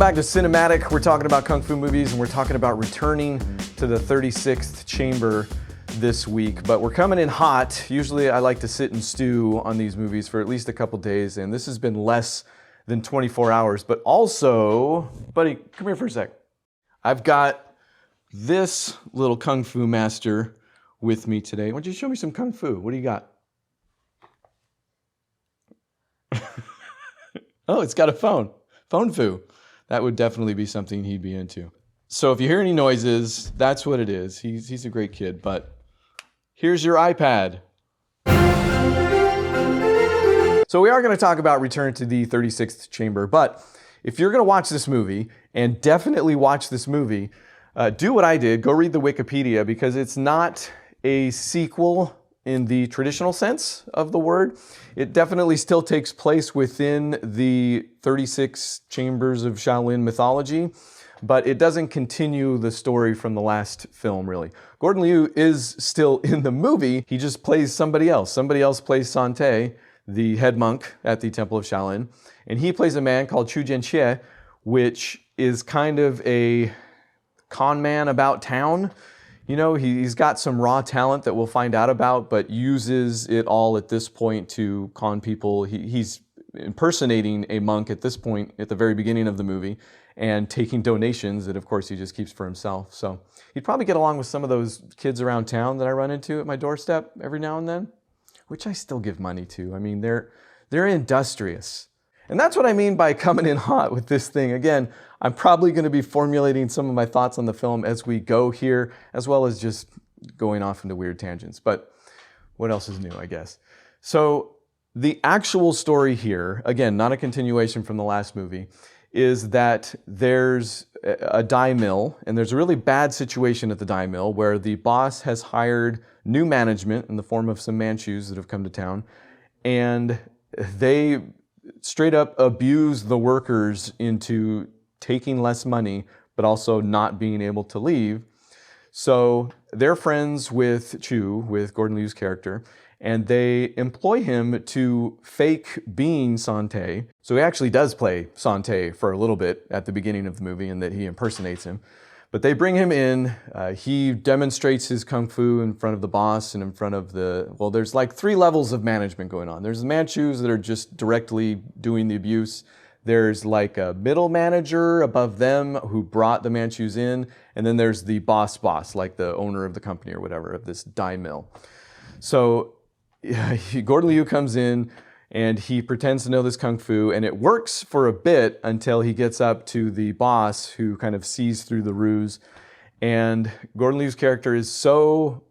back to Cinematic. We're talking about Kung Fu movies and we're talking about returning to the 36th chamber this week, but we're coming in hot. Usually I like to sit and stew on these movies for at least a couple days, and this has been less than 24 hours. But also, buddy, come here for a sec. I've got this little Kung Fu master with me today. Why don't you show me some Kung Fu? What do you got? Oh, it's got a phone. Phone Fu. That would definitely be something he'd be into. So if you hear any noises, that's what it is. He's a great kid, but here's your iPad. So we are going to talk about Return to the 36th Chamber, but if you're going to watch this movie, and definitely watch this movie, do what I did, go read the Wikipedia, because it's not a sequel in the traditional sense of the word. It definitely still takes place within the 36 chambers of Shaolin mythology, but it doesn't continue the story from the last film, really. Gordon Liu is still in the movie, he just plays somebody else. Somebody else plays Sante, the head monk at the Temple of Shaolin, and he plays a man called Chu Jianxie, which is kind of a con man about town. You know, he's got some raw talent that we'll find out about, but uses it all at this point to con people. He's impersonating a monk at this point, at the very beginning of the movie, and taking donations that, of course, he just keeps for himself. So he'd probably get along with some of those kids around town that I run into at my doorstep every now and then, which I still give money to. I mean, they're industrious. And that's what I mean by coming in hot with this thing. Again, I'm probably going to be formulating some of my thoughts on the film as we go here, as well as just going off into weird tangents. But what else is new, I guess? So the actual story here, again, not a continuation from the last movie, is that there's a dye mill, and there's a really bad situation at the dye mill where the boss has hired new management in the form of some Manchus that have come to town, and they straight up abuse the workers into taking less money, but also not being able to leave. So they're friends with Chu, with Gordon Liu's character, and they employ him to fake being Sante. So he actually does play Sante for a little bit at the beginning of the movie, and that he impersonates him. But they bring him in, he demonstrates his Kung Fu in front of the boss and in front of well, there's like 3 levels of management going on. There's the Manchus that are just directly doing the abuse. There's like a middle manager above them who brought the Manchus in. And then there's the boss, like the owner of the company or whatever, of this dye mill. So Gordon Liu comes in, and he pretends to know this Kung Fu, and it works for a bit until he gets up to the boss, who kind of sees through the ruse. And Gordon Liu's character is so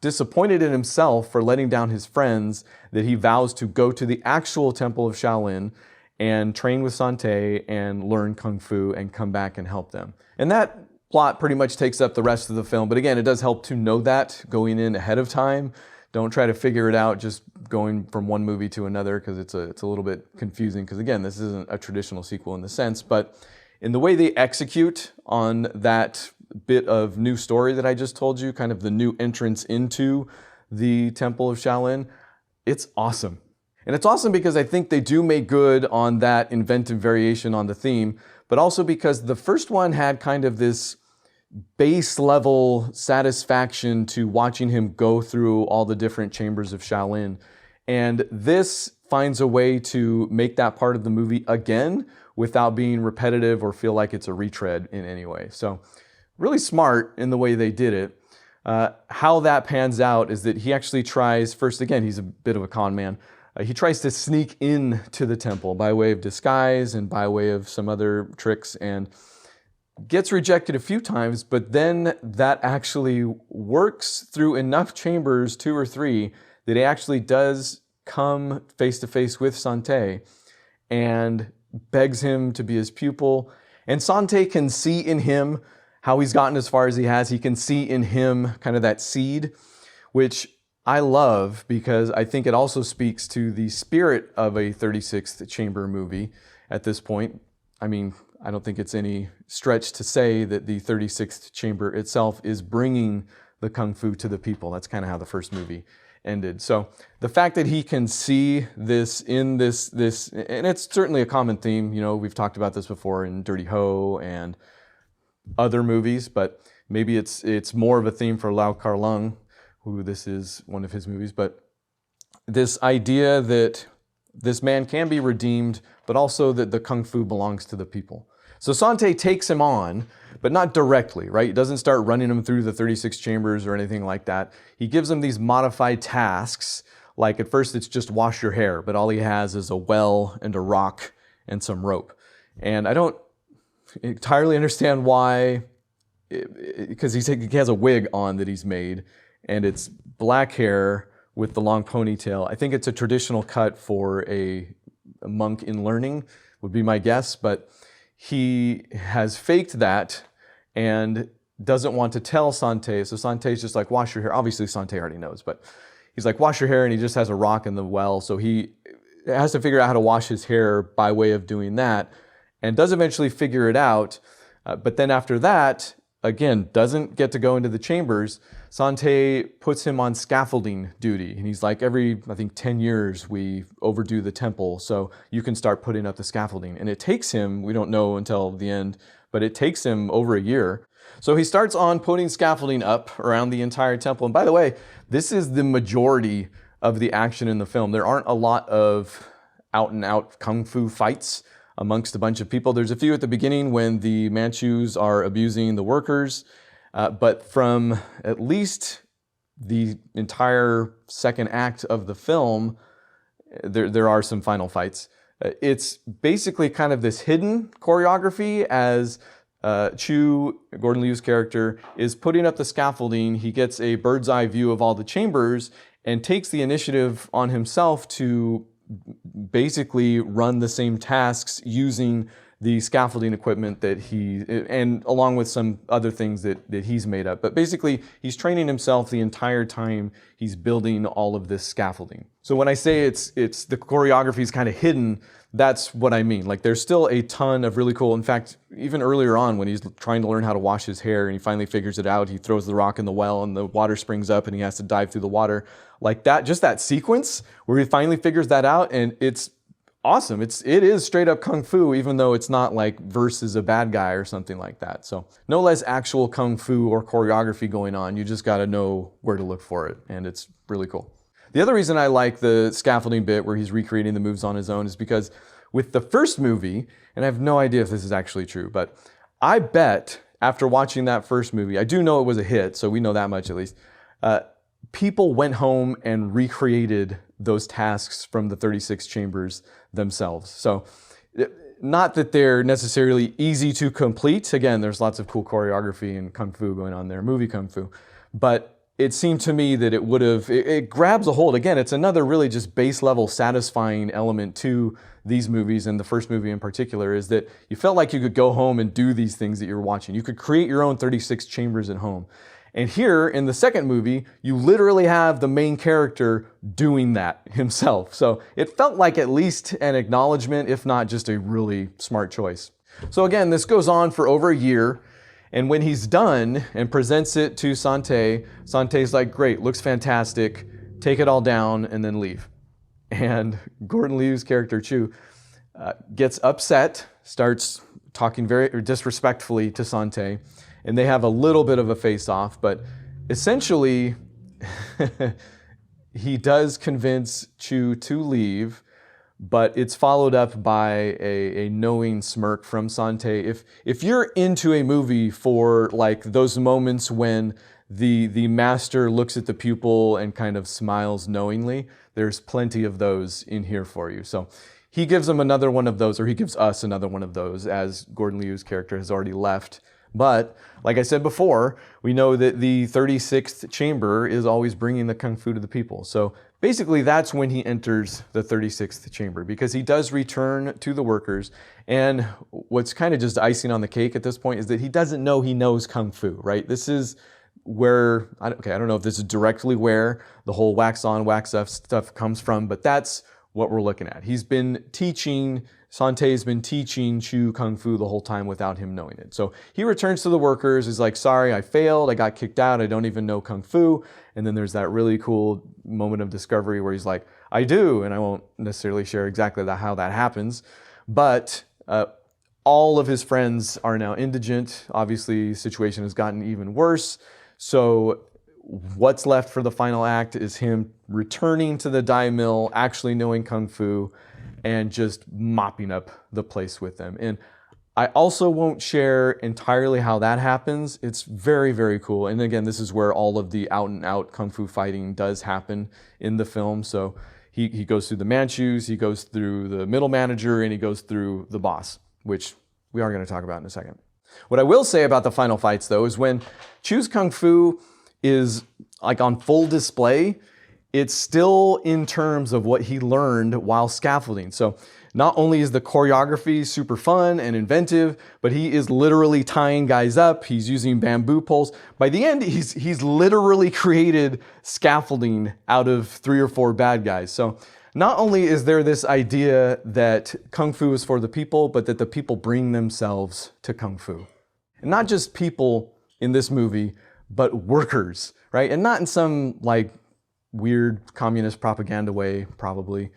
disappointed in himself for letting down his friends that he vows to go to the actual Temple of Shaolin and train with Sante and learn Kung Fu and come back and help them. And that plot pretty much takes up the rest of the film. But again, it does help to know that going in ahead of time. Don't try to figure it out just going from one movie to another, because it's a little bit confusing, because again, this isn't a traditional sequel in the sense, but in the way they execute on that bit of new story that I just told you, kind of the new entrance into the Temple of Shaolin, it's awesome. And it's awesome because I think they do make good on that inventive variation on the theme, but also because the first one had kind of this base level satisfaction to watching him go through all the different chambers of Shaolin. And this finds a way to make that part of the movie again without being repetitive or feel like it's a retread in any way. So really smart in the way they did it. How that pans out is that he actually tries, first again, he's a bit of a con man. He tries to sneak into the temple by way of disguise and by way of some other tricks, and gets rejected a few times, but then that actually works through enough chambers, 2 or 3, that he actually does come face to face with Sante and begs him to be his pupil. And Sante can see in him how he's gotten as far as he has. He can see in him kind of that seed, which I love, because I think it also speaks to the spirit of a 36th chamber movie at this point. I mean, I don't think it's any stretch to say that the 36th chamber itself is bringing the Kung Fu to the people. That's kind of how the first movie ended. So the fact that he can see this in this, and it's certainly a common theme, you know, we've talked about this before in Dirty Ho and other movies, but maybe it's more of a theme for Lau Kar-leung, who this is one of his movies, but this idea that this man can be redeemed, but also that the Kung Fu belongs to the people. So Sante takes him on, but not directly, right? He doesn't start running him through the 36 chambers or anything like that. He gives him these modified tasks, like at first it's just wash your hair, but all he has is a well and a rock and some rope. And I don't entirely understand why, because he has a wig on that he's made, and it's black hair with the long ponytail. I think it's a traditional cut for a monk in learning, would be my guess, but he has faked that and doesn't want to tell Sante. So Sante's just like, wash your hair. Obviously Sante already knows, but he's like, wash your hair, and he just has a rock in the well. So he has to figure out how to wash his hair by way of doing that, and does eventually figure it out. But then after that, again, doesn't get to go into the chambers. Sante puts him on scaffolding duty, and he's like, every, I think, 10 years we overdo the temple, so you can start putting up the scaffolding. And it takes him, we don't know until the end, but it takes him over a year. So he starts on putting scaffolding up around the entire temple. And by the way, this is the majority of the action in the film. There aren't a lot of out-and-out kung fu fights amongst a bunch of people. There's a few at the beginning when the Manchus are abusing the workers, but from at least the entire second act of the film, there are some final fights. It's basically kind of this hidden choreography as Chu, Gordon Liu's character, is putting up the scaffolding. He gets a bird's eye view of all the chambers and takes the initiative on himself to basically run the same tasks using the scaffolding equipment that and along with some other things that he's made up. But basically, he's training himself the entire time he's building all of this scaffolding. So when I say it's the choreography is kind of hidden, that's what I mean. Like, there's still a ton of really cool, in fact, even earlier on when he's trying to learn how to wash his hair and he finally figures it out, he throws the rock in the well and the water springs up and he has to dive through the water. Like that, just that sequence where he finally figures that out, and it's awesome. It is straight up kung fu, even though it's not like versus a bad guy or something like that. So no less actual kung fu or choreography going on. You just got to know where to look for it, and it's really cool. The other reason I like the scaffolding bit where he's recreating the moves on his own is because with the first movie, and I have no idea if this is actually true, but I bet after watching that first movie, I do know it was a hit, so we know that much at least, people went home and recreated those tasks from the 36 chambers themselves. So not that they're necessarily easy to complete. Again, there's lots of cool choreography and kung fu going on there, movie kung fu, but it seemed to me that it grabs a hold. Again, it's another really just base level satisfying element to these movies, and the first movie in particular, is that you felt like you could go home and do these things that you're watching. You could create your own 36 chambers at home. And here in the second movie, you literally have the main character doing that himself. So it felt like at least an acknowledgement, if not just a really smart choice. So again, this goes on for over a year. And when he's done and presents it to Sante, Sante's like, great, looks fantastic, take it all down and then leave. And Gordon Liu's character, Chu, gets upset, starts talking very disrespectfully to Sante, and they have a little bit of a face-off, but essentially, he does convince Chu to leave, but it's followed up by a knowing smirk from Sante. If you're into a movie for like those moments when the master looks at the pupil and kind of smiles knowingly, there's plenty of those in here for you. So he gives him another one of those, or he gives us another one of those, as Gordon Liu's character has already left. But like I said before, we know that the 36th chamber is always bringing the kung fu to the people. So basically that's when he enters the 36th chamber, because he does return to the workers. And what's kind of just icing on the cake at this point is that he doesn't know he knows kung fu, right? This is where, I don't know if this is directly where the whole wax on, wax off stuff comes from, but that's what we're looking at. He's been teaching Santei's been teaching Chu Kung Fu the whole time without him knowing it. So he returns to the workers, is like, sorry, I failed, I got kicked out, I don't even know Kung Fu. And then there's that really cool moment of discovery where he's like, I do, and I won't necessarily share exactly how that happens. But all of his friends are now indigent. Obviously, the situation has gotten even worse. So what's left for the final act is him returning to the dye mill, actually knowing Kung Fu, and just mopping up the place with them. And I also won't share entirely how that happens. It's very, very cool. And again, this is where all of the out and out Kung Fu fighting does happen in the film. So he goes through the Manchus, he goes through the middle manager, and he goes through the boss, which we are going to talk about in a second. What I will say about the final fights, though, is when Chu's Kung Fu is like on full display, it's still in terms of what he learned while scaffolding. So not only is the choreography super fun and inventive, but he is literally tying guys up. He's using bamboo poles. By the end, he's literally created scaffolding out of 3 or 4 bad guys. So not only is there this idea that Kung Fu is for the people, but that the people bring themselves to Kung Fu. And not just people in this movie, but workers, right? And not in some like weird communist propaganda way, probably.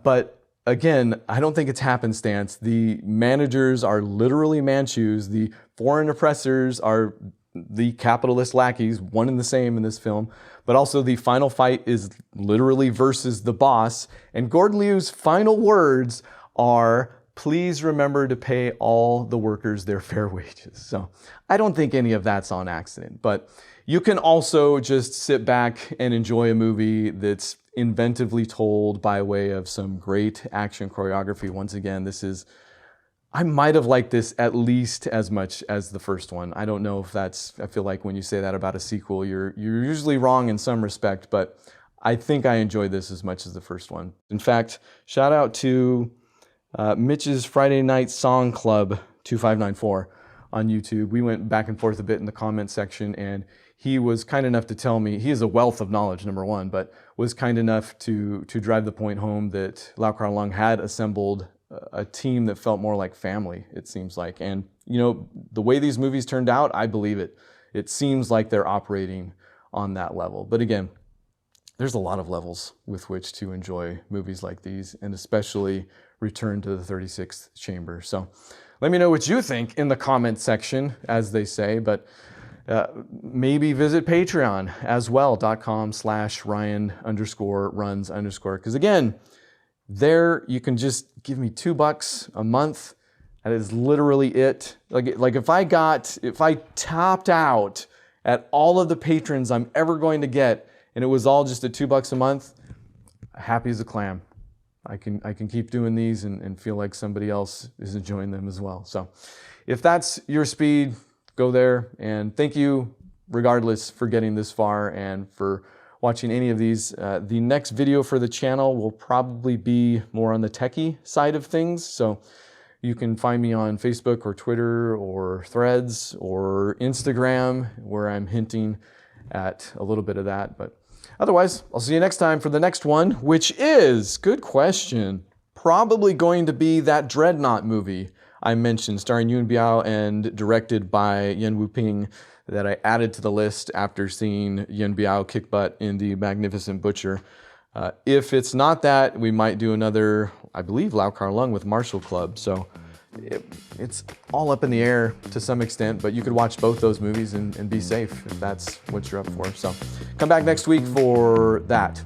But again, I don't think it's happenstance. The managers are literally Manchus. The foreign oppressors are the capitalist lackeys, one and the same in this film. But also the final fight is literally versus the boss. And Gordon Liu's final words are, please remember to pay all the workers their fair wages. So I don't think any of that's on accident. But you can also just sit back and enjoy a movie that's inventively told by way of some great action choreography. Once again, I might have liked this at least as much as the first one. I don't know if I feel like when you say that about a sequel, you're usually wrong in some respect, but I think I enjoyed this as much as the first one. In fact, shout out to Mitch's Friday Night Song Club 2594 on YouTube. We went back and forth a bit in the comment section, and he was kind enough to tell me, he is a wealth of knowledge, number one, but was kind enough to drive the point home that Lau Kar Leung had assembled a team that felt more like family, it seems like. And, you know, the way these movies turned out, I believe it. It seems like they're operating on that level. But again, there's a lot of levels with which to enjoy movies like these, and especially Return to the 36th Chamber. So let me know what you think in the comment section, as they say, but maybe visit Patreon as well, .com/Ryan_runs_, because again, there you can just give me $2 a month. That is literally it. Like if I topped out at all of the patrons I'm ever going to get, and it was all just at $2 a month, happy as a clam. I can keep doing these and feel like somebody else is enjoying them as well. So if that's your speed, go there. And thank you regardless for getting this far and for watching any of these. The next video for the channel will probably be more on the techie side of things. So you can find me on Facebook or Twitter or Threads or Instagram, where I'm hinting at a little bit of that. But otherwise, I'll see you next time for the next one, which is, good question, probably going to be that Dreadnought movie I mentioned, starring Yuen Biao and directed by Yen Wu-ping, that I added to the list after seeing Yuen Biao kick butt in The Magnificent Butcher. If it's not that, we might do another, I believe, Lau Kar Leung with Martial Club. So it's all up in the air to some extent, but you could watch both those movies and be safe if that's what you're up for. So come back next week for that.